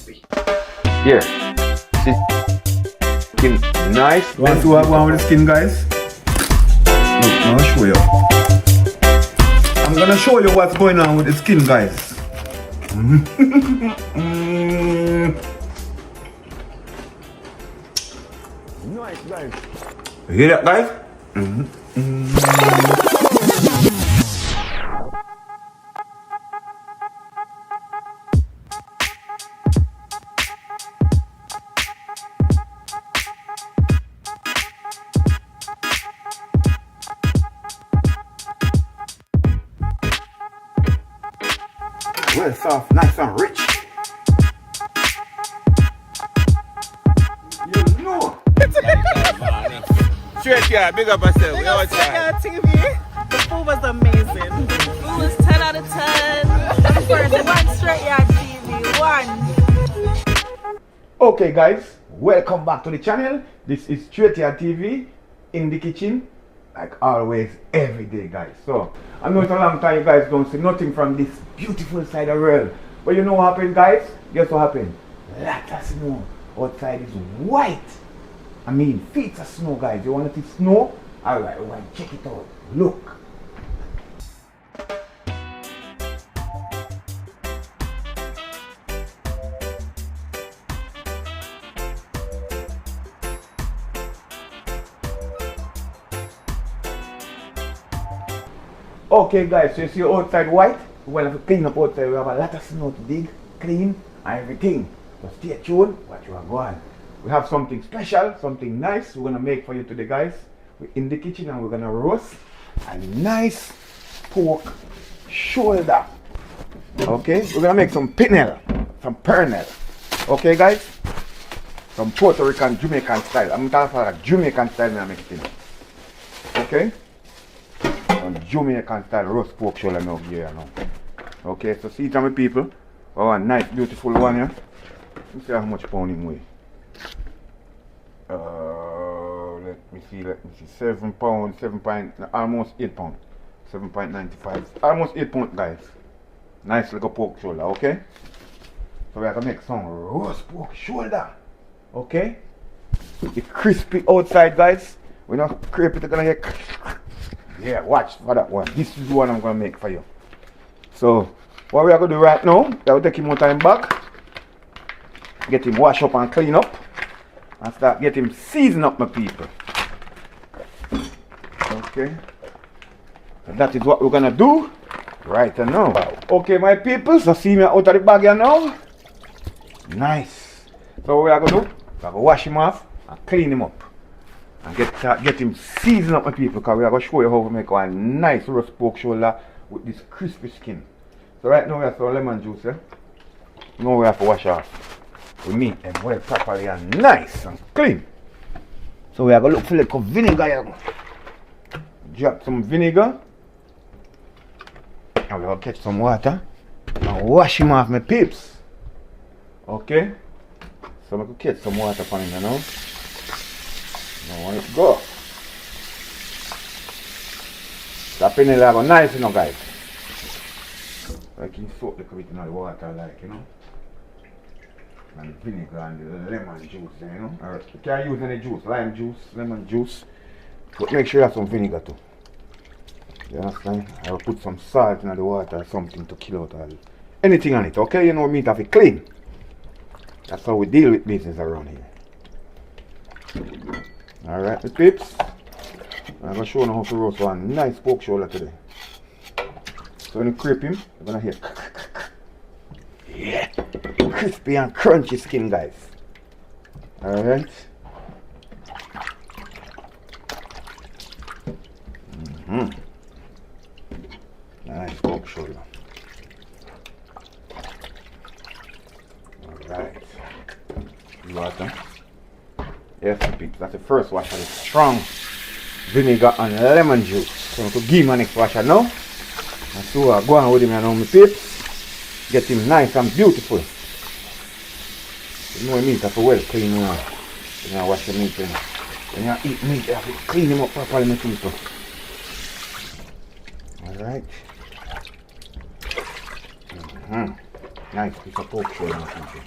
crispy. Here, see, skin nice. You want to see what going with the skin, guys? Look, I'll show you. I'm gonna show you what's going on with the skin, guys. Nice, guys. You hear that, guys? Well soft, nice and rich. You know. Str8yaad, big up yourself. Big up Str8yaad TV. The food was amazing. Food was 10 out of 10. Of course, one Str8yaad TV. One. Okay, guys, welcome back to the channel. This is Str8yaad TV in the kitchen, like always, every day, guys. So I know it's a long time you guys don't see nothing from this beautiful side of the world, but you know what happened, guys? Guess what happened? Lots of snow. Outside is white. I mean, feet of snow, guys. You want to see snow? Alright, we want to check it out. Look. Okay, guys, so you see outside white? Well, if we clean up outside, we have a lot of snow to dig, clean, and everything. So stay tuned, watch you are going. We have something special, something nice we're gonna make for you today, guys. We're in the kitchen and we're gonna roast a nice pork shoulder. Okay, we're gonna make some Pernil, some Pernil. Okay, guys, some Puerto Rican, Jamaican style. I'm talking about Jamaican style when I make it. Okay, some Jamaican style roast pork shoulder now here now. Okay, so see it on my people. Oh, a nice, beautiful one here. Let's see how much pound it weighs. Let me see, 7 pounds, almost 8 pounds, 7.95, almost 8 pounds, guys. Nice little pork shoulder, okay? So we are gonna make some roast pork shoulder, okay? It's crispy outside, guys. We're not creepy, it's gonna get, yeah, watch for that one. This is the one I'm gonna make for you. So, what we are gonna do right now, that will take him more time back, get him wash up and clean up, and start get him season up, my people. Okay, and that is what we're gonna do right now. Okay, my people, so see me out of the bag here now. Nice. So what we are gonna do, we're gonna wash him off and clean him up and get him season up, my people, because we are gonna show you how we make a nice roast pork shoulder with this crispy skin. So right now we have some lemon juice, eh? Now we have to wash off. We meat them well properly and nice and clean. So we are gonna look for little vinegar here. Drop some vinegar. And we're gonna catch some water and wash him off, my peeps. Okay? So we could catch some water from him now. Now want it go. That Pernil have a nice, you know, guys. Like you soak the bit in the water, like, you know. And the vinegar and the lemon juice, you know. Or you can use any juice, lime juice, lemon juice. But make sure you have some vinegar too. You understand? I will put some salt in the water or something to kill out all anything on it, okay? You know, meat have it clean. That's how we deal with business around here. Alright, the peeps. I'm gonna show you how to roast one nice pork shoulder today. So when you creep him, you're gonna hear yeah, crispy and crunchy skin, guys. Alright. Nice pork shoulder. Alright. Water. Yes, peeps, that's the first washer. It's strong vinegar and lemon juice. So I'm going to give my next washer now. And so I go on with him now, my peeps. Get him nice and beautiful. You know meat have to well clean now. When you wash your meat, when you eat meat, you have to clean him up properly, my people. Alright. Nice piece of pork shoulder, my people.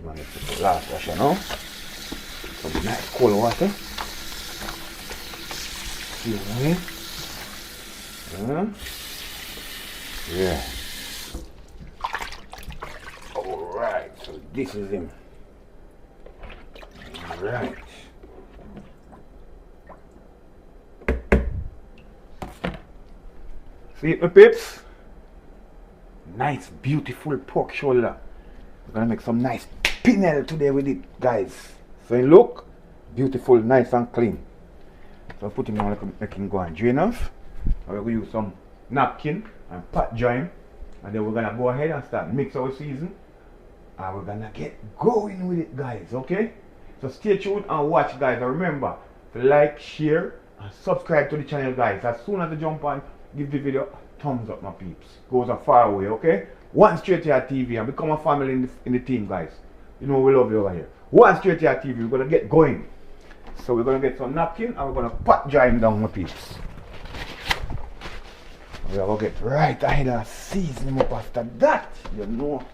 man. Let's put the last wash, you know. Some nice cold water. Seasoning. Yeah. Alright, so this is him. Alright. See it, my pips? Nice, beautiful pork shoulder. We're gonna make some nice Pernil today with it, guys. So it look beautiful, nice and clean. So I put him on, make him go and drain off. We're gonna use some napkin and pot join, and then we're gonna go ahead and start mix our season, and we're gonna get going with it, guys. Okay, so stay tuned and watch, guys. And remember to like, share and subscribe to the channel, guys. As soon as you jump on, give the video a thumbs up, my peeps. Goes a far away. Okay, one Str8yaad TV and become a family in the team, guys. You know we love you over here. One Str8yaad TV. We're gonna get going. So we're gonna get some napkin and we're gonna pot join down, my peeps. We are going to get right ahead and season them up after that. You know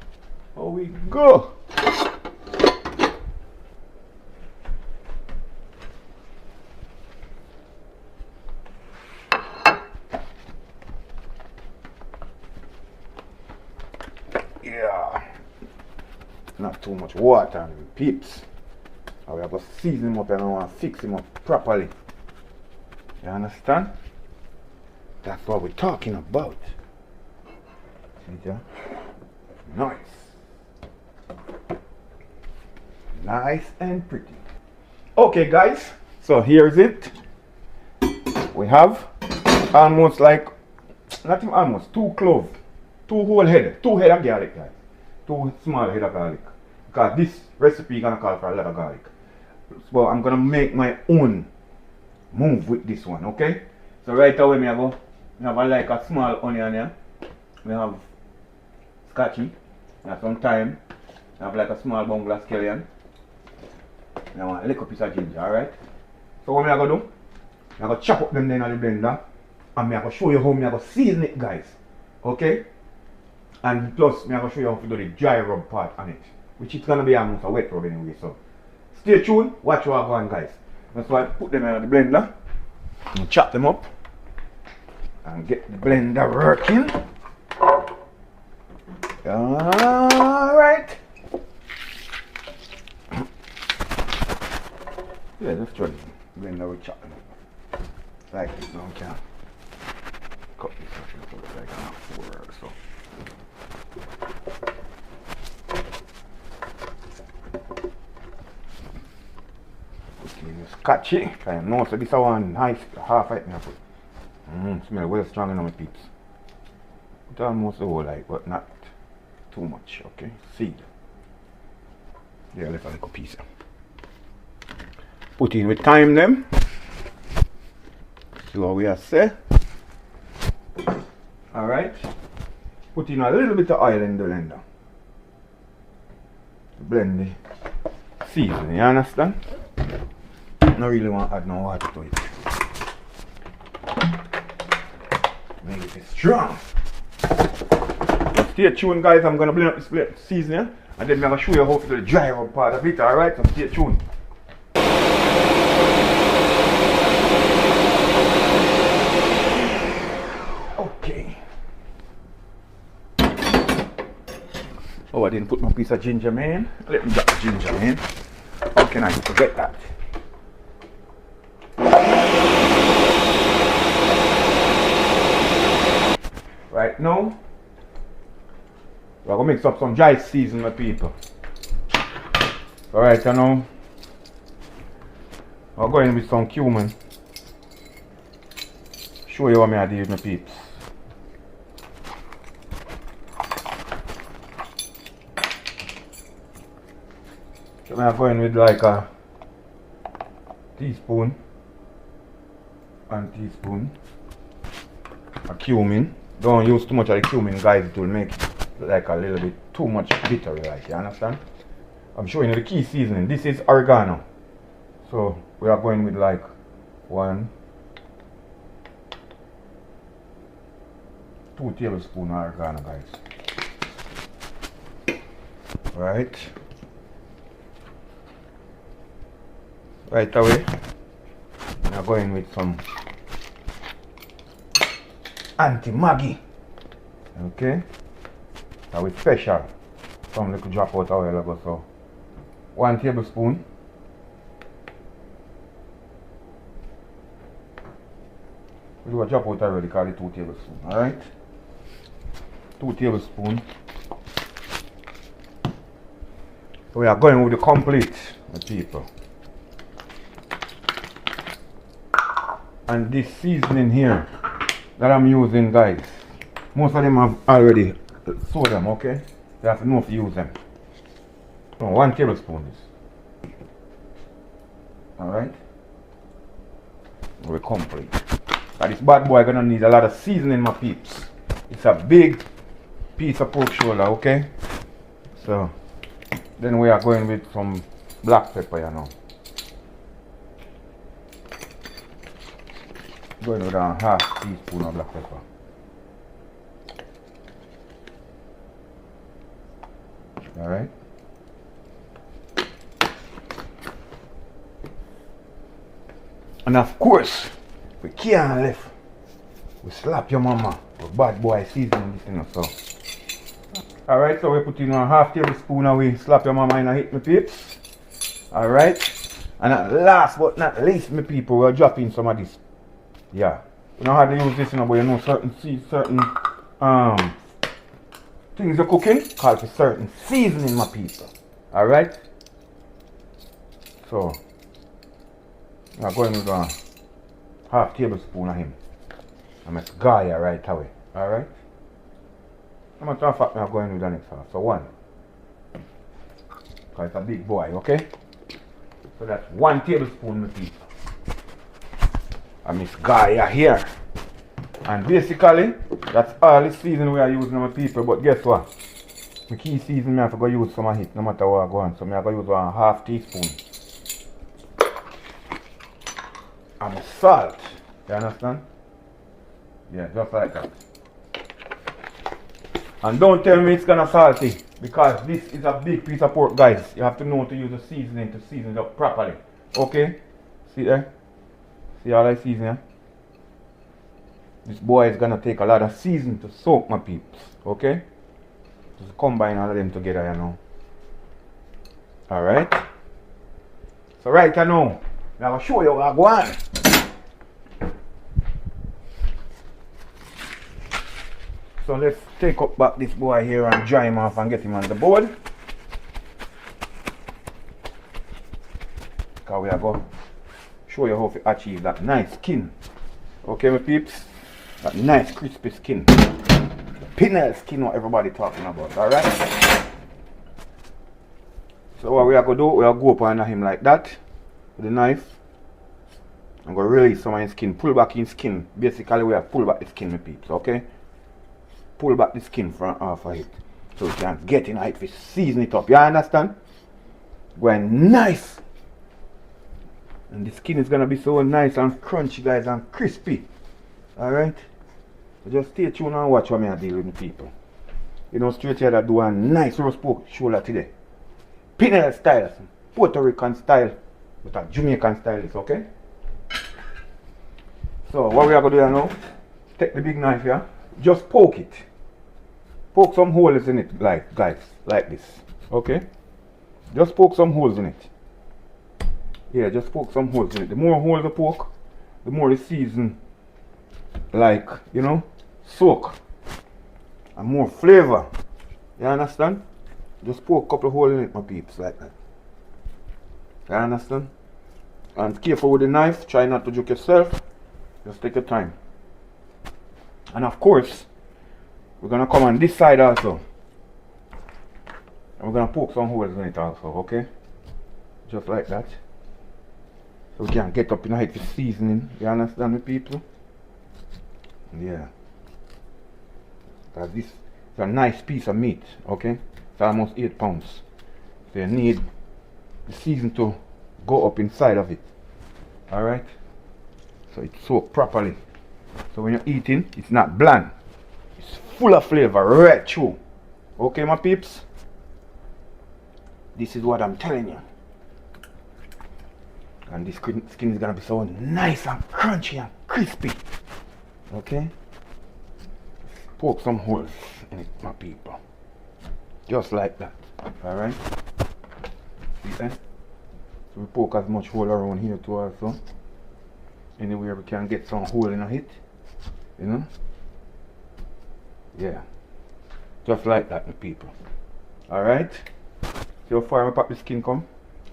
how we go. Yeah. Not too much water, peeps. And we are going to season them up and I want to fix them up properly. You understand? That's what we're talking about. See ya? Nice. Nice and pretty. Okay, guys. So here's it. We have almost like, not even almost, 2 cloves. 2 whole head. 2 head of garlic, guys. 2 small head of garlic. Because this recipe is going to call for a lot of garlic. So I'm going to make my own move with this one, okay? So right away, we have like a small onion here. We have scotchy. We have some thyme. We have like a small bungle of scallion. We have a little piece of ginger, alright? So what I'm going to do, I'm going to chop up them then in the blender. And I'm going to show you how I'm going to season it, guys. Okay? And plus, I'm going to show you how to do the dry rub part on it. Which is going to be almost a wet rub anyway. So stay tuned, watch what I'm going, guys. That's why I put them in the blender. And chop them up. And get the blender working. Alright. Yeah, just try the blender with chopping up. Like this now, we can cut this up like a 4 or so. Scotchy. I know, so this is one nice half right now. Smell well strong enough, my peeps. It's almost the whole like, but not too much, okay? Seed. Yeah, left a little piece. Put in with thyme them. See what we are say. Alright. Put in a little bit of oil in the blender. Blend the seasoning, you understand? Not really want to add no water to it. Make it strong. So stay tuned, guys. I'm gonna blend up this seasoning and then I'm gonna show you how to do the dry rub part of it, alright? So stay tuned. Okay. Oh, I didn't put my piece of ginger, man. Let me drop the ginger, man. How can I forget that? Right now, we're going to mix up some dry seasoning, my people. Alright, now, we're going with some cumin. Show you what I do with my peeps. So I'm going with like a teaspoon and teaspoon of cumin. Don't use too much of the cumin, guys. It will make it like a little bit too much bitter, like, you understand? I'm showing you the key seasoning. This is oregano. So we are going with like 2 tablespoons of oregano, guys. Right. right away. I'm going with some anti-Maggi. Okay? That was special. Some little drop out oil ago, so 1 tablespoon. We do a drop out already, call it 2 tablespoons. Alright? 2 tablespoons. So we are going with the complete, people. And this seasoning here that I'm using, guys, most of them have already sold them, okay? You have to know if you use them. So 1 tablespoon is. Alright? We're complete. Now this bad boy gonna need a lot of seasoning, my peeps. It's a big piece of pork shoulder, okay? So then we are going with some black pepper, you know. Going with a half teaspoon of black pepper. Alright. And of course, we can't left. We slap your mama with bad boy seasoning this thing, so. Alright, so we put in a half tablespoon and we slap your mama in a hit, my peeps. Alright. And at last but not least, my people, we're dropping some of this. Yeah. You know how to use this, you know, but you know certain things you're cooking call for certain seasoning, my people. Alright? So I'm going with a half tablespoon of him. I'm a guy right away. Alright? How much of fact I'm going with the next half? So 1. Because it's a big boy, okay? So that's 1 tablespoon, my people. And Miss Gaia here. And basically, that's all the seasoning we are using, my people. But guess what? The key seasoning, I have to go use some of it, no matter what I go on. So I have to use 1/2 teaspoon. And salt. You understand? Yeah, just like that. And don't tell me it's gonna salty, because this is a big piece of pork, guys. You have to know to use the seasoning to season it up properly. Okay? See there? See all I season here? This boy is gonna take a lot of season to soak, my peeps. Okay? Just combine all of them together, you know. Alright? So right now, I'm gonna show you what I go on. So let's take up back this boy here and dry him off and get him on the board. Because we are going to show you how to achieve that nice skin. Okay, my peeps? That nice crispy skin. Pernil skin, what everybody talking about, alright? So what we are going to do, we are going to go up under him like that with the knife. I'm going to release some of his skin, pull back his skin. Basically, we are pull back the skin, my peeps, okay? Pull back the skin from off of it so we can get in it, we season it up. You understand? Going nice. And the skin is gonna be so nice and crunchy, guys, and crispy. Alright? So just stay tuned and watch what I deal with the people. You know, Str8yaad that do a nice roast pork shoulder today. Pernil style, Puerto Rican style, but a Jamaican style is okay. So what we are gonna do now, take the big knife here, just poke it. Poke some holes in it, like guys, like this. Okay? Just poke some holes in it. Yeah, just poke some holes in it. The more holes you poke, the more the season, like, you know, soak. And more flavor. You understand? Just poke a couple of holes in it, my peeps, like that. You understand? And careful with the knife, try not to juke yourself. Just take your time. And of course, we're gonna come on this side also. And we're gonna poke some holes in it also, okay? Just like that. So we can get up in it with seasoning. You understand me, people? Yeah. Because this is a nice piece of meat, okay? It's almost 8 pounds. So you need the season to go up inside of it. Alright? So it's soaked properly. So when you're eating, it's not bland. It's full of flavor right through. Okay, my peeps? This is what I'm telling you. And this skin is gonna be so nice and crunchy and crispy. Okay? Poke some holes in it, my people. Just like that. Alright? See, eh? So we poke as much hole around here too also. Anywhere we can get some hole in it. You know? Yeah. Just like that, my people. Alright? See how far I pop the skin come?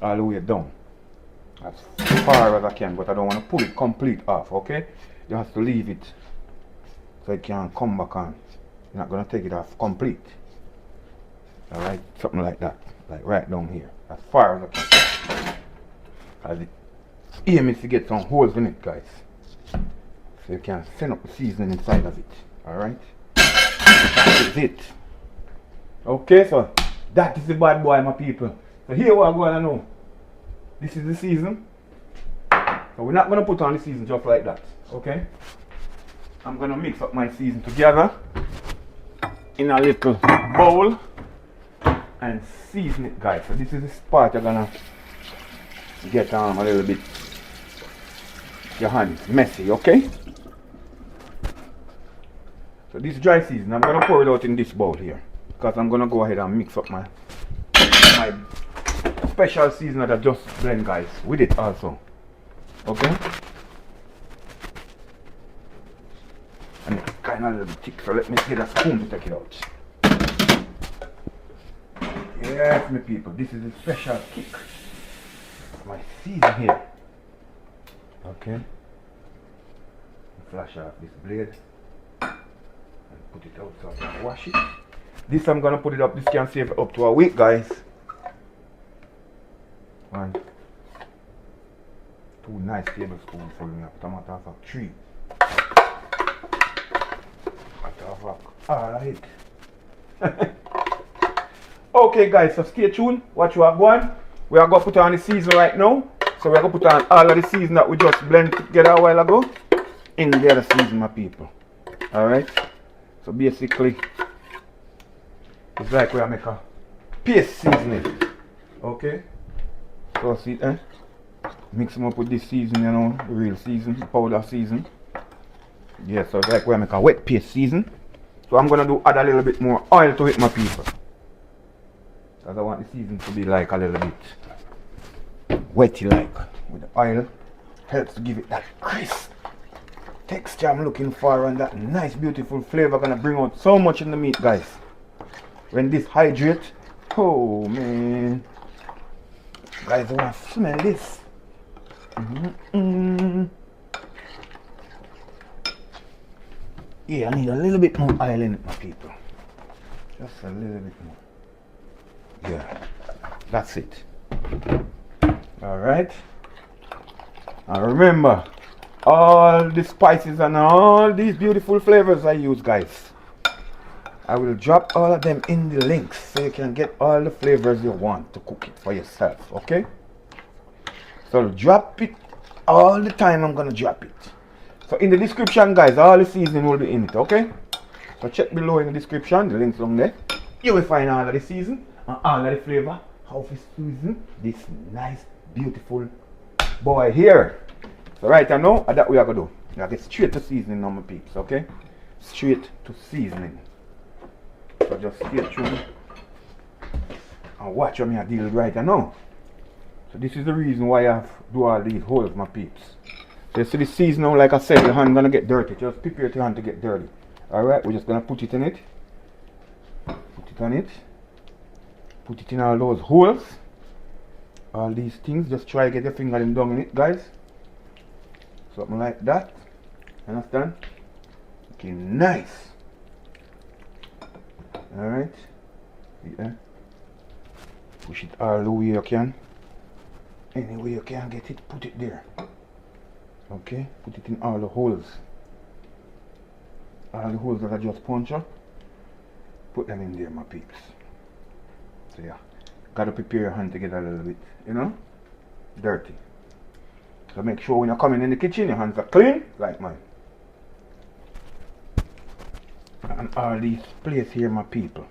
All the way down. As far as I can, but I don't want to pull it complete off, okay? You have to leave it so it can come back on. You're not going to take it off complete. Alright? Something like that. Like right down here. As far as I can. As it aim is to get some holes in it, guys. So you can send up the seasoning inside of it. Alright? That is it. Okay, so that is the bad boy, my people. So here what I'm going to know. This is the season. So we're not going to put on the season just like that. Okay? I'm going to mix up my season together in a little bowl and season it, guys. So this is the part you're going to get a little bit your hands messy, okay? So this dry season, I'm going to pour it out in this bowl here because I'm going to go ahead and mix up my special season that I just blend, guys, with it also. Okay? And it's kind of a little bit thick, so let me get a spoon to take it out. Yes, my people, this is a special kick. My season here. Okay? Flash off this blade and put it out so I can wash it. This I'm gonna put it up. This can save up to a week, guys. 1, 2 nice tablespoons for me. Tomato of 3. All right. Okay, guys. So stay tuned. Watch what I'm going. We are gonna put on the season right now. So we're gonna put on all of the season that we just blended together a while ago in the other season, my people. All right. So basically, it's like we are make a paste seasoning. Okay. So see it, eh? Mix them up with this season, you know, the real season, the powder season. Yeah, so it's like we make a wet paste season. So I'm gonna add a little bit more oil to it, my people. Because I want the season to be like a little bit wetty like. With the oil, helps to give it that crisp texture I'm looking for, and that nice beautiful flavor gonna bring out so much in the meat, guys. When this hydrate, oh man. Guys, I want to smell this. Yeah, I need a little bit more oil in it, my people. Just a little bit more. Yeah, that's it. Alright. And remember, all the spices and all these beautiful flavors I use, guys, I will drop all of them in the links so you can get all the flavors you want to cook it for yourself, okay? So drop it all the time. I'm gonna drop it. So in the description, guys, all the seasoning will be in it, okay? So check below in the description, the links on there. You will find all of the season and all of the flavor, how to season this nice, beautiful boy here. So right now, that we are gonna do. I get straight to seasoning on my peeps, okay? Straight to seasoning. So just stay tuned and watch what I deal with right now. So this is the reason why I do all these holes, my peeps. So you see the seasoning, like I said, your hand gonna get dirty. Just prepare your hand to get dirty. Alright, we're just gonna put it in it. Put it on it. Put it in all those holes. All these things. Just try to get your finger down in it, guys. Something like that. Understand? Okay, nice. Alright. Yeah. Push it all the way you can. Any way you can get it, put it there. Okay, put it in all the holes. All the holes that I just punch up, put them in there, my peeps. So yeah, gotta prepare your hand to get a little bit, you know, dirty. So make sure when you're coming in the kitchen, your hands are clean, like mine. And all these plates here, my people,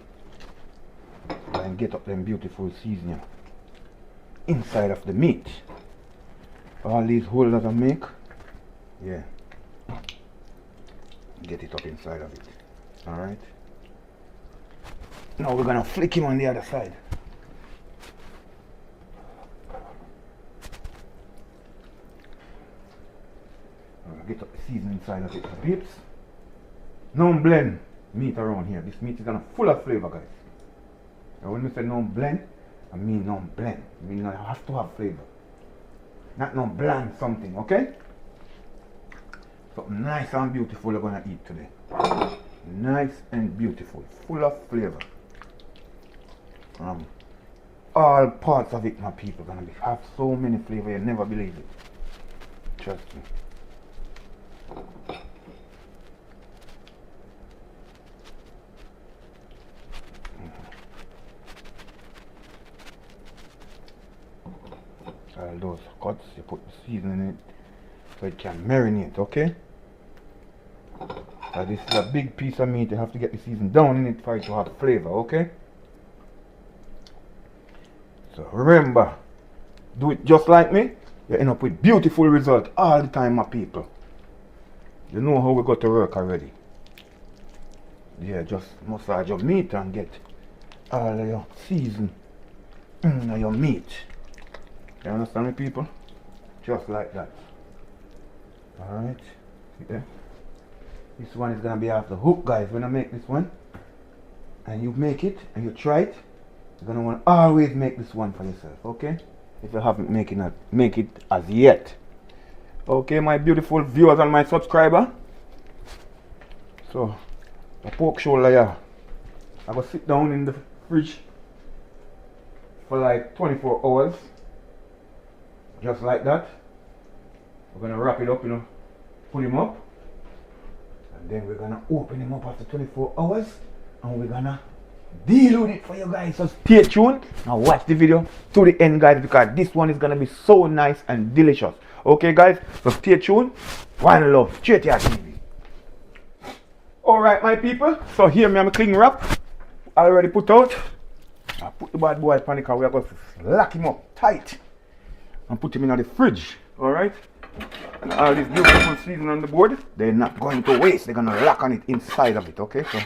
and get up them beautiful seasoning inside of the meat. all these holders I make, yeah, get it up inside of it. Alright. Now we're gonna flick him on the other side. Get up the seasoning inside of it, peeps. No blend meat around here. This meat is gonna full of flavor, guys. And when we say no blend, I mean no blend. I mean I have to have flavor. Not no bland something, okay? Something nice and beautiful we're gonna eat today. Nice and beautiful, full of flavor. All parts of it, my people, gonna have so many flavor you never believe it. Trust me. All those cuts, you put the seasoning in it so it can marinate, okay? So this is a big piece of meat, you have to get the seasoning down in it for it to have flavor, okay? So remember, do it just like me, you end up with beautiful results all the time, my people. You know how we got to work already. Yeah, just massage your meat and get all of your season in your meat. You understand me, people? Just like that. Alright. See there? This one is gonna be off the hook, guys. When I make this one and you make it and you try it, you're gonna want to always make this one for yourself, okay? If you haven't make it as yet. Okay, my beautiful viewers and my subscriber. So the pork shoulder, yeah, I go sit down in the fridge for like 24 hours. Just like that. We're gonna wrap it up, you know, put him up, and then we're gonna open him up after 24 hours and we're gonna deal with it for you guys. So stay tuned and watch the video to the end, guys, because this one is gonna be so nice and delicious. Okay, guys, so stay tuned. One love, Str8yaad TV. Alright, my people, so here me I'm a cling wrap already put out. I put the bad boy on the car. We are going to lock him up tight and put him in the fridge. Alright? And all this beautiful seasoning on the board, they're not going to waste. They're going to lock on it inside of it. Okay? So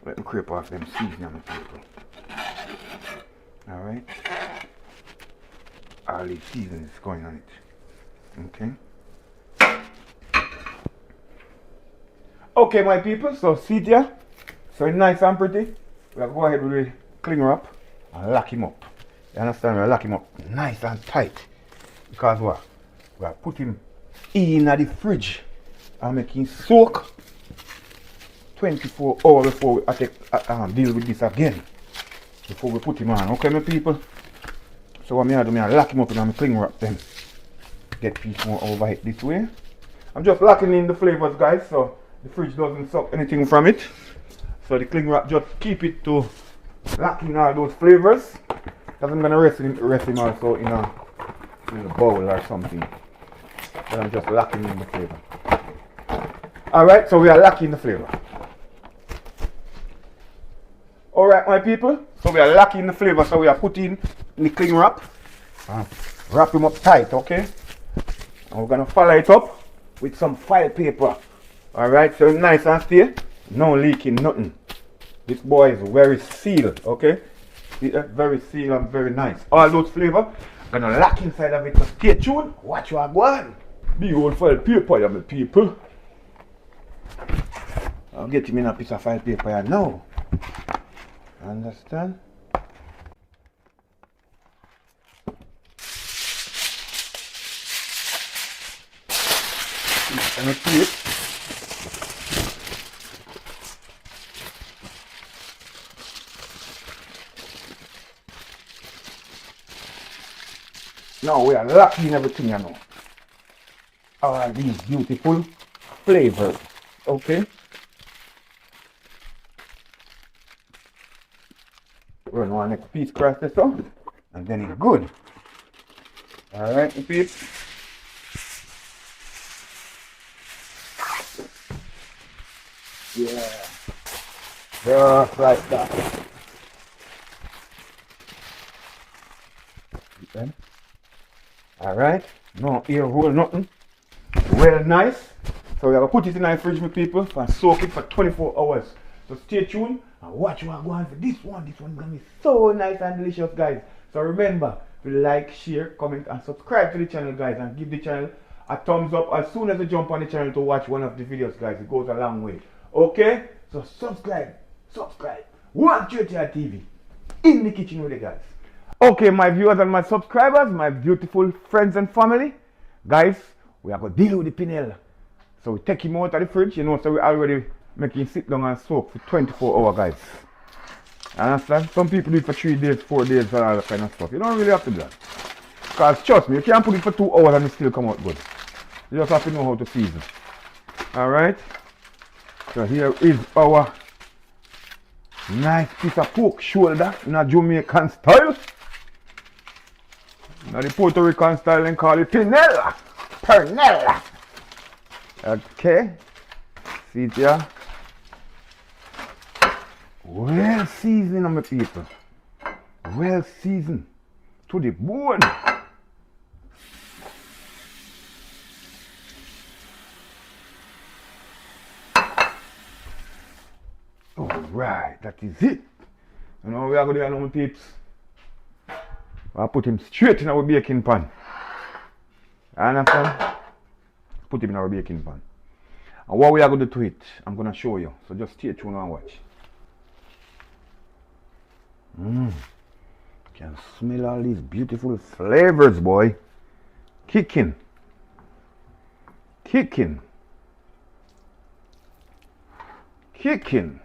let me creep off them seasoning on the people. Alright? All these seasoning is going on it. Okay? Okay, my people, so see there. So it's nice and pretty. We'll go ahead with the cling wrap and lock him up. You understand? We'll lock him up nice and tight. Because what? We'll put him in the fridge and make him soak 24 hours before we deal with this again. Before we put him on. Okay, my people? So what I do, I lock him up in my cling wrap then. Get a piece more over it this way. I'm just locking in the flavors, guys, so the fridge doesn't suck anything from it. So the cling wrap just keep it to locking all those flavors. Because I'm gonna rest him also in a bowl or something. But I'm just locking in the flavor. Alright, so we are locking the flavor. Alright, my people, so we are locking the flavor. So we are putting in the cling wrap. Wrap him up tight, okay? And we're gonna follow it up with some file paper. Alright, so nice and stay. No leaking, nothing. This boy is very sealed, okay? Very sealed and very nice. All those flavors gonna lock inside of it. So stay tuned. Watch what I go on. Big old file paper, yeah, my people. I'll get him in a piece of file paper here now. Understand? And a tape. Now we are locking everything, you know. All these beautiful flavors, okay? We're going to next piece cross this up, and then it's good. All right, you peeps. Yeah, just like that. Okay. Alright, no air hole, nothing. Well nice. So we're gonna put it in our fridge, my people, and soak it for 24 hours. So stay tuned and watch what I'm going for this one. This one's gonna be so nice and delicious, guys. So remember to like, share, comment, and subscribe to the channel, guys, and give the channel a thumbs up as soon as you jump on the channel to watch one of the videos, guys. It goes a long way. Okay? So subscribe. Str8yaad TV in the kitchen with you guys. Okay, my viewers and my subscribers, my beautiful friends and family, guys, we are going to deal with the Pernil. So we take him out of the fridge, you know, so we already make him sit down and soak for 24 hours, guys. Understand? Some people do it for 3 days, 4 days, and all that kind of stuff. You don't really have to do that. Because trust me, you can't put it for 2 hours and it still come out good. You just have to know how to season. Alright? So here is our nice piece of pork shoulder in a Jamaican style. Now the Puerto Rican style and call it Pernil. Pernil. Okay. See it here. Well seasoned, my people. Well seasoned to the bone. Alright, that is it. You know what we are going to do now, my peeps? I'll put him straight in our baking pan. You understand? Put him in our baking pan. And what we are going to do to it, I'm going to show you. So just stay tuned and watch. Can smell all these beautiful flavors, boy. Kicking. Kicking. Kicking.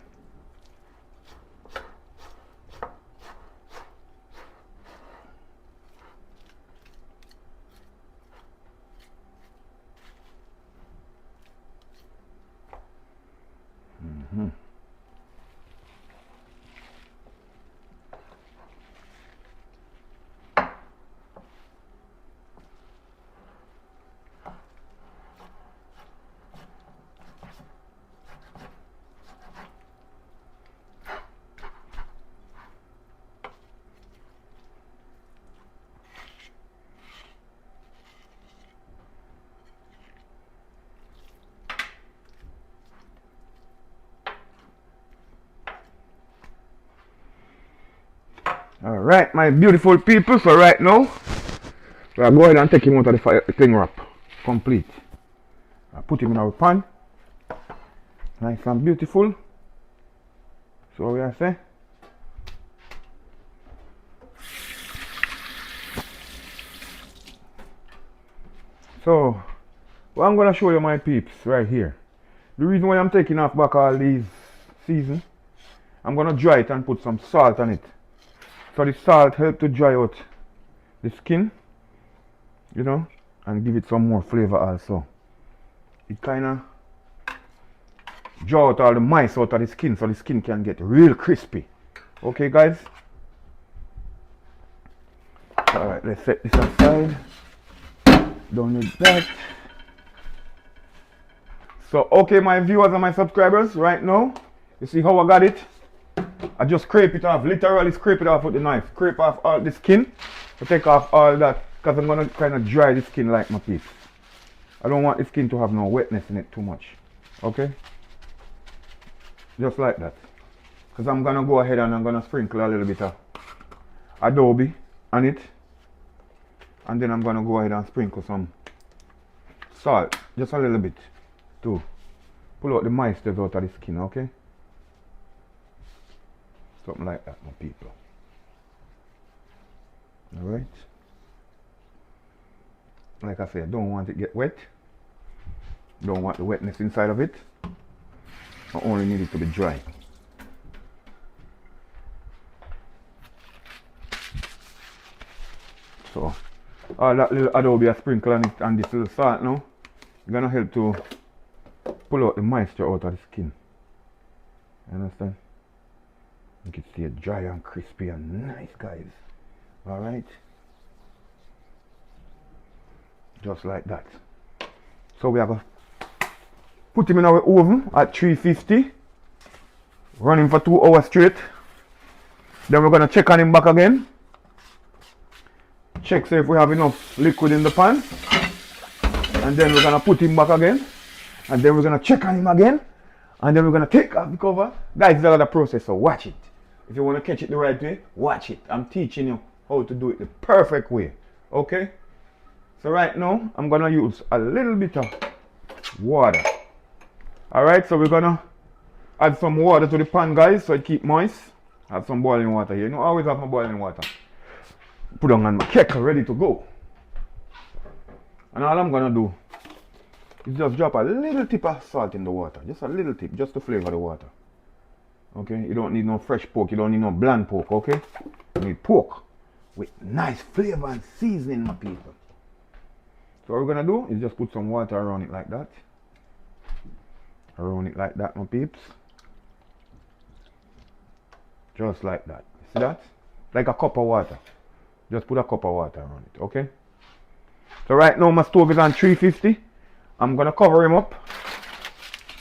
Alright, my beautiful people, so right now, we are going and take him out of the cling wrap. Complete. I put him in our pan. Nice and beautiful. So we are saying. So, what I'm going to show you, my peeps, right here. The reason why I'm taking off back all these seasons, I'm going to dry it and put some salt on it. So the salt helps to dry out the skin, you know, and give it some more flavor also. It kind of draw out all the mice out of the skin so the skin can get real crispy. Okay, guys? Alright, let's set this aside. Don't need that. So, okay, my viewers and my subscribers, right now, you see how I got it? I just scrape it off, literally scrape it off with the knife. Scrape off all the skin to take off all that, because I'm going to kind of dry the skin like my piece. I don't want the skin to have no wetness in it too much. Okay? Just like that. Because I'm going to go ahead and I'm going to sprinkle a little bit of adobe on it. And then I'm going to go ahead and sprinkle some salt. Just a little bit to pull out the moisture out of the skin, okay? Something like that, my people. Alright. Like I said, don't want it to get wet. Don't want the wetness inside of it. I only need it to be dry. So, all that little adobe I sprinkle on it and this little salt now, it's gonna help to pull out the moisture out of the skin. You understand? You can see it dry and crispy and nice, guys. Alright? Just like that. So we are going to put him in our oven at 350. Run him for 2 hours straight. Then we're going to check on him back again. check see if we have enough liquid in the pan. And then we're gonna put him back again. And then we're gonna check on him again. And then we're gonna take off the cover. Guys, it's another process, so watch it. If you wanna catch it the right way, watch it. I'm teaching you how to do it the perfect way. Okay? So right now, I'm gonna use a little bit of water. Alright, so we're gonna add some water to the pan, guys, so it keep moist. Have some boiling water here. You know, I always have my boiling water. Put on my kettle ready to go. And all I'm gonna do is just drop a little tip of salt in the water. Just a little tip, just to flavor the water. Okay, you don't need no fresh pork, you don't need no bland pork, okay? You need pork with nice flavor and seasoning, my people. So what we're gonna do is just put some water around it like that. Around it like that, my peeps. Just like that. See that? Like a cup of water. Just put a cup of water around it, okay? So right now my stove is on 350. I'm gonna cover him up.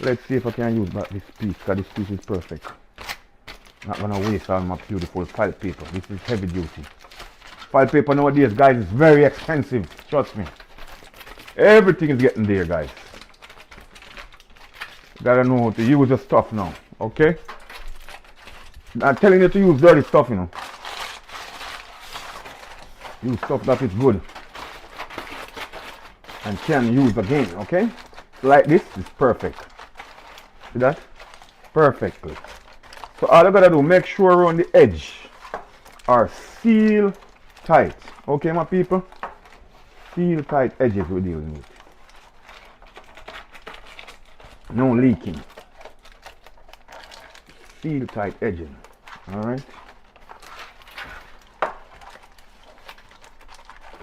Let's see if I can use back this piece, because this piece is perfect. Not gonna waste all my beautiful file paper. This is heavy duty. File paper nowadays, guys, is very expensive. Trust me. Everything is getting there, guys. You gotta know how to use the stuff now, okay? I'm telling you to use dirty stuff, you know. Use stuff that is good and can use again, okay? Like this is perfect. See that? Perfectly. So all you gotta do, make sure around the edge are seal tight. Okay, my people? Seal tight edges we're dealing with. No leaking. Seal tight edging. Alright?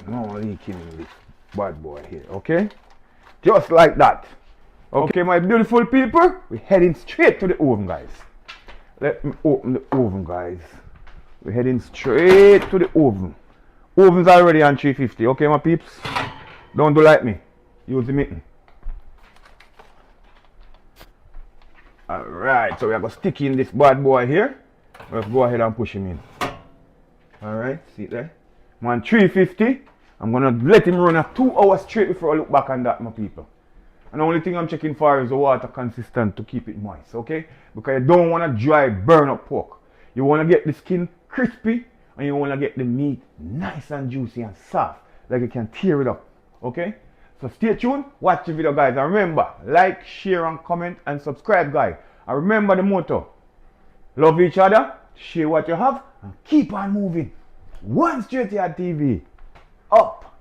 No leaking in this bad boy here, okay? Just like that. Okay, my beautiful people, we're heading straight to the oven, guys. Let me open the oven, guys. We're heading straight to the oven. Oven's already on 350, okay, my peeps? Don't do like me. Use the mitten. Alright, so we are going to stick in this bad boy here. Let's go ahead and push him in. Alright, see it there? I'm on 350. I'm going to let him run a 2 hours straight before I look back on that, my people. And the only thing I'm checking for is the water consistent to keep it moist, okay? Because you don't want to dry, burn up pork. You want to get the skin crispy and you want to get the meat nice and juicy and soft, like you can tear it up, okay? So stay tuned, watch the video, guys. And remember, like, share, and comment, and subscribe, guys. And remember the motto: love each other, share what you have, and keep on moving. One Str8yaad TV. Up.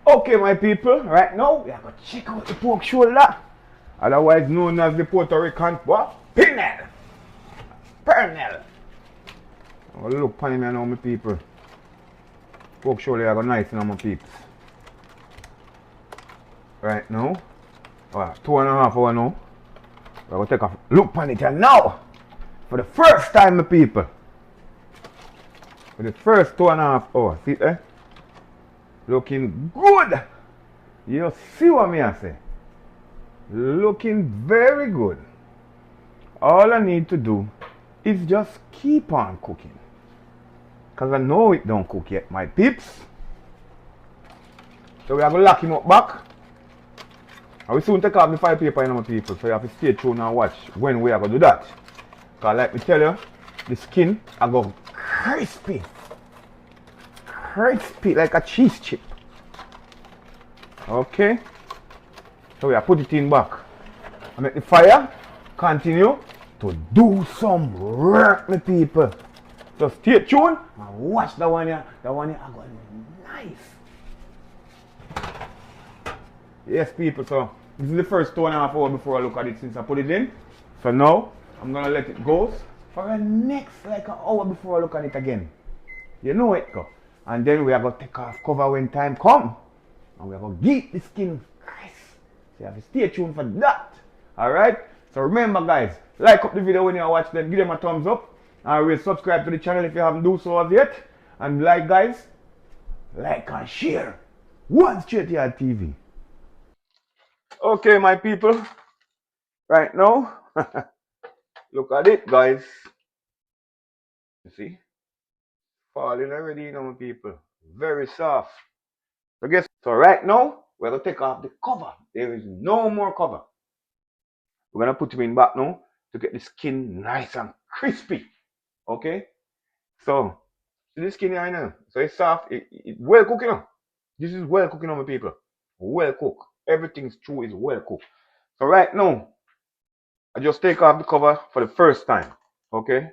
Okay, my people, right now we are going to check out the pork shoulder, otherwise known as the Puerto Rican Pernil. Pernil. Oh, look funny now, my people. Pork shoulder are nice now, my peeps. Right now, 2.5 hours now. We're going to take a look on it, and now, for the first time, my people, for the first 2.5 hours, see there? Looking good. You see what me I say? Looking very good. All I need to do is just keep on cooking. Because I know it don't cook yet, my peeps. So we are going to lock him up back. I will soon take off the file paper, my people. So you have to stay tuned and watch when we are going to do that. Because like me tell you, the skin are going crispy. Crispy like a cheese chip. Okay, so we are put it in back and make the fire continue to do some work, my people. So stay tuned and watch the one here. The one here are going nice. Yes, people, so this is the first 2.5 hours before I look at it since I put it in. So now I'm gonna let it go for the next like an hour before I look at it again. You know it go. And then we are going to take off cover when time come. And we are going to get the skin crisp. So you have to stay tuned for that. Alright? So remember, guys, like up the video when you watch them. Give them a thumbs up. And will subscribe to the channel if you haven't done so as yet. And like, guys, like and share. One Str8yaad TV. Okay, my people. Right now, look at it, guys. You see? Falling already, you know, my people. Very soft. So right now, we're going to take off the cover. There is no more cover. We're going to put him in back now to get the skin nice and crispy. Okay? So, see the skin here now. So it's soft. It's well cooked, you know. This is well cooked, you know, my people. Well cooked. Everything's true is well cooked. So right now, I just take off the cover for the first time. Okay?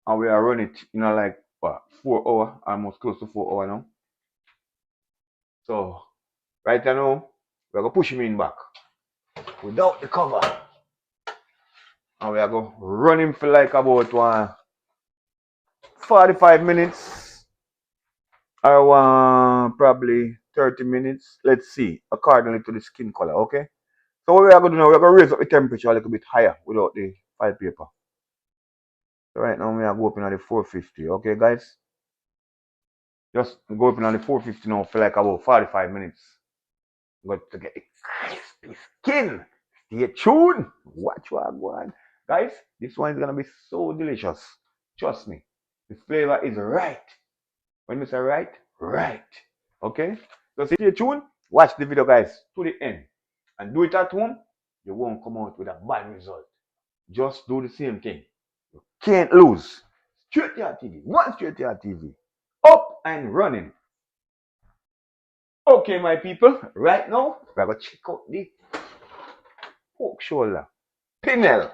And we are running it, you know, like, what, 4 hours, almost close to 4 hours now. So, right now, we're going to push him in back without the cover. And we are going to run him for like about 45 minutes or probably 30 minutes. Let's see, accordingly to the skin color, okay? So what we are going to do now, we are going to raise up the temperature a little bit higher without the file paper. So right now, we are going at the 450, okay, guys? Just go up on the 450 now for like about 45 minutes. Got to get the crispy skin. Stay tuned. Watch what I'm going. Guys, this one is going to be so delicious. Trust me. The flavor is right. When we say right, right. Okay? So stay tuned. Watch the video, guys, to the end. And do it at home. You won't come out with a bad result. Just do the same thing. You can't lose. Str8yaad TV. One Str8yaad TV. Up and running. Okay, my people, right now, we're going to check out the pork shoulder. Pernil.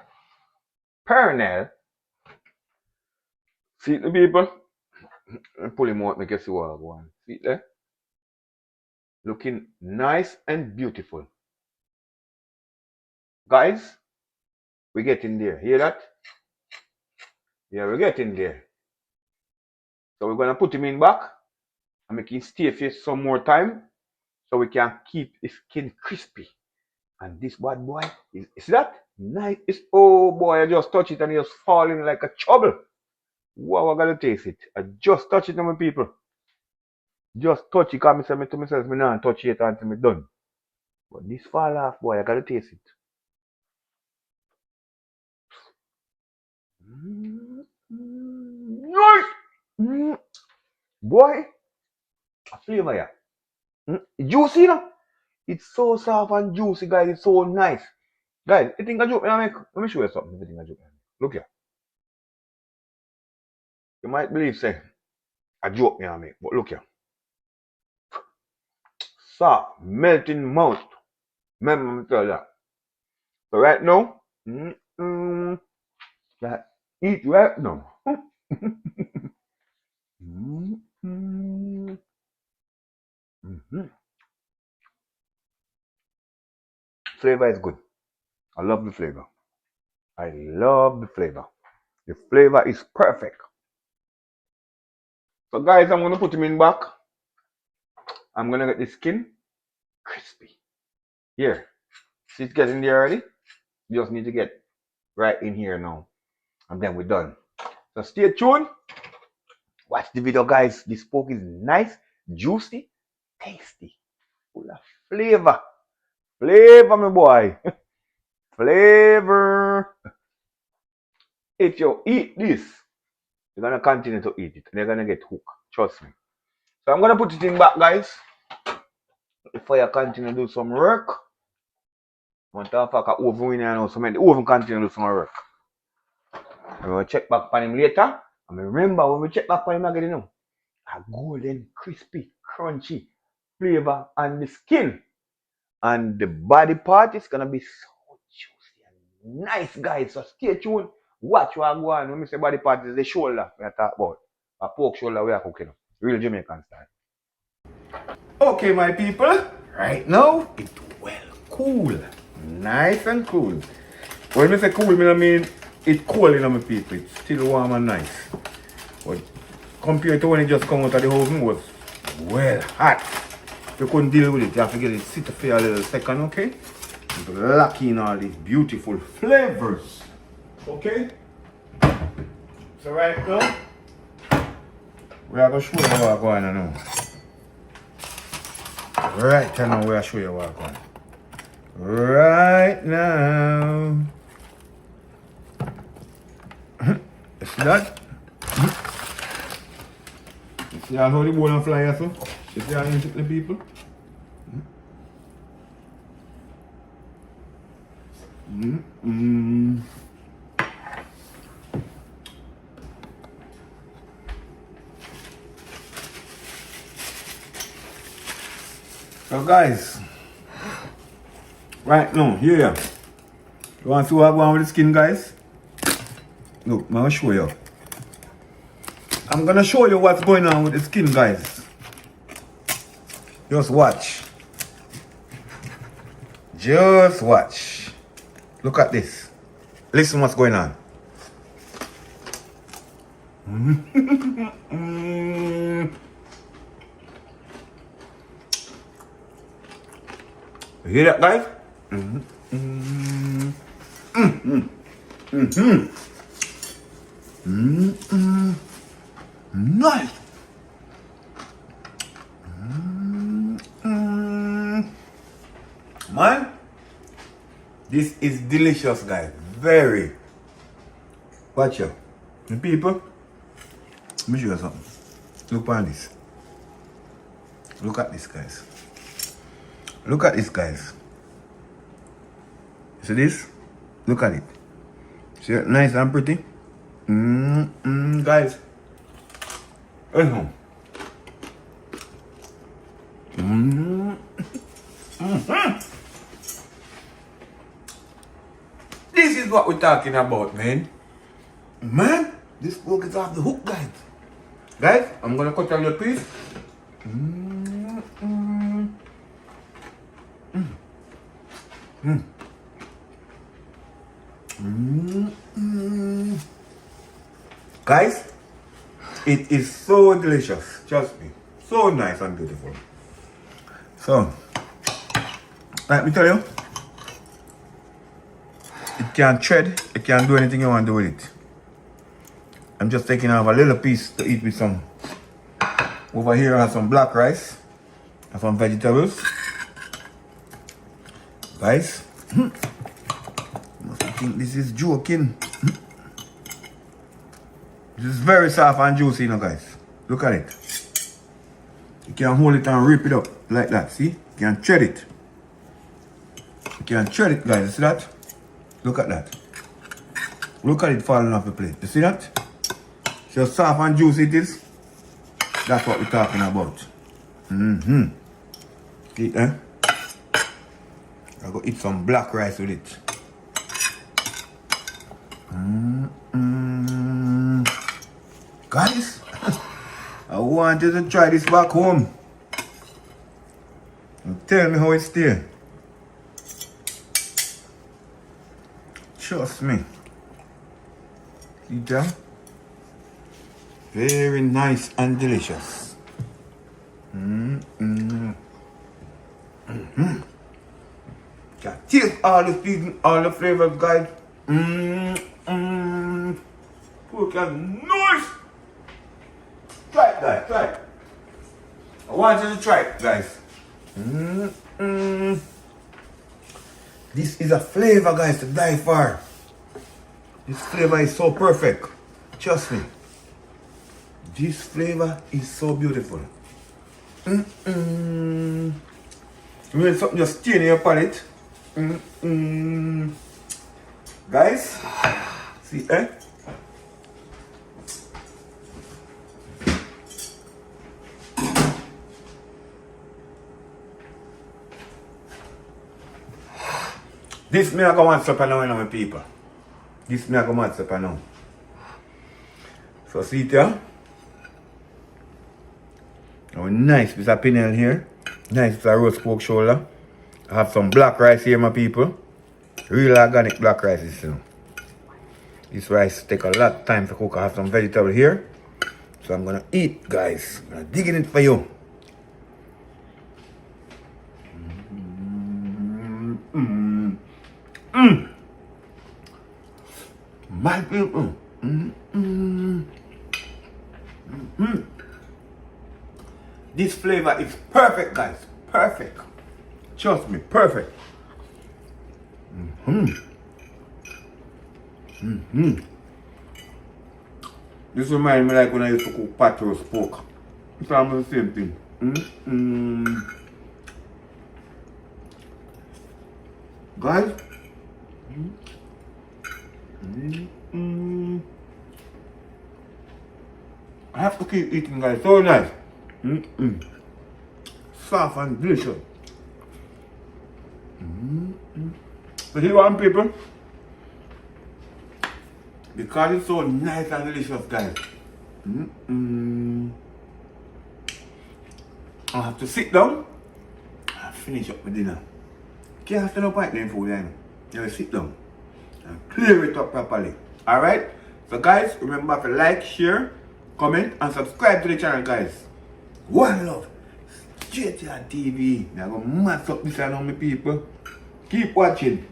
See the people? Pull him out, make you see what I want. See there? Looking nice and beautiful. Guys, we're getting there. Hear that? Yeah, we're getting there. So we're going to put him in back and make him stay for some more time so we can keep the skin crispy. And this bad boy, is that nice? Oh boy, I just touch it and it's falling like a trouble. Wow, I gotta taste it. I just touch it, my people. Just touch it, because I say to myself, I don't touch it until I'm done. But this fall off, boy, I gotta taste it. Nice! Boy, a flavor, yeah. Juicy, you know? It's so soft and juicy, guys. It's so nice. Guys, you think I joke me make? Let me show you something. You think I joke me. Look here. You might believe, say, I joke me make, but look here. Soft, melting mouth. Remember me tell you that. So right now, eat right now. Flavor is good. I love the flavor. I love the flavor. The flavor is perfect. So guys, I'm going to put him in back. I'm going to get the skin crispy. Here. See it getting there already? You just need to get right in here now. And then we're done. So stay tuned. Watch the video, guys. This pork is nice, juicy, tasty, full of flavor. Flavor, my boy. Flavor. If you eat this, you're going to continue to eat it. And you're going to get hooked. Trust me. So I'm going to put it in back, guys. Before I continue to do some work. I want to have a oven in here now. So make the oven continue to do some work. I'm going to check back on him later. And remember, when we check back on him again, you know, a golden, crispy, crunchy flavor on the skin. And the body part is going to be so juicy and nice, guys. So stay tuned. Watch what I go on. When we say body part is the shoulder we are talking about. A pork shoulder we are cooking. Real Jamaican style. Okay, my people. Right now, it's well cool. Nice and cool. When we say cool, I mean it's cold, you know, my people. It's still warm and nice. But compared to when it just come out of the oven, it was well hot. You couldn't deal with it. You have to get it sit for a little second, okay? To lock in all these beautiful flavors. Okay? So right now, we are going to show you what we're going on now. Right now, we are showing you what we're going on. Right now. You see that? You See how the bowl and fly also? You see how you the people? So guys, right now, here. You want to see what I'm going with the skin, guys? Look, I'm going to show you. I'm going to show you what's going on with the skin, guys. Just watch. Just watch. Look at this. Listen what's going on. You hear that, guys? Nice. Man, this is delicious, guys. Very. Watch out. The people, let me show you something. Look on this. Look at this, guys. Look at this, guys. See this? Look at it. See it? Nice and pretty. Guys. This is what we're talking about, man. Man, this pork is off the hook, guys. Guys, I'm gonna cut on your piece. Guys, it is so delicious. Trust me. So nice and beautiful. So, let me tell you, it can shred, it can do anything you want to do with it. I'm just taking off a little piece to eat with some. Over here I have some black rice and some vegetables. Guys, you must think this is joking. This is very soft and juicy, you know, guys. Look at it. You can hold it and rip it up like that. See? You can shred it. You can shred it, guys. You see that? Look at that. Look at it falling off the plate. You see that? See how soft and juicy it is? That's what we're talking about. See, eh? I'm going to eat some black rice with it. Guys, I want you to try this back home. And tell me how it's there. Trust me. See that? Very nice and delicious. Can taste all the season, all the flavors, guys. Look at nice. Try it, guys. Try it. I want you to try it, guys. This is a flavor, guys, to die for. This flavor is so perfect. Trust me. This flavor is so beautiful. You need something just stay in your palate. Guys, see, eh? This me I go want supper now, you know, my people. This me I go want supper now. So see it here. Our nice piece of Pernil here. Nice piece of roast pork shoulder. I have some black rice here, my people. Real organic black rice, you know. This rice take a lot of time to cook. I have some vegetable here. So I'm gonna eat, guys. I'm gonna dig in it for you. My people. This flavor is perfect, guys. Perfect. Trust me, perfect. This reminds me like when I used to cook pot roast pork. It's almost the same thing. Guys, I have to keep eating, guys. So nice. Soft and delicious. So here one people, because it's so nice and delicious, guys. I have to sit down and finish up my dinner. Can't stand up right there for you. You have to sit down and clear it up properly. Alright? So guys, remember to like, share, comment and subscribe to the channel, guys. One love. Str8yaad TV. Now I'm gonna mass up this on my people. Keep watching.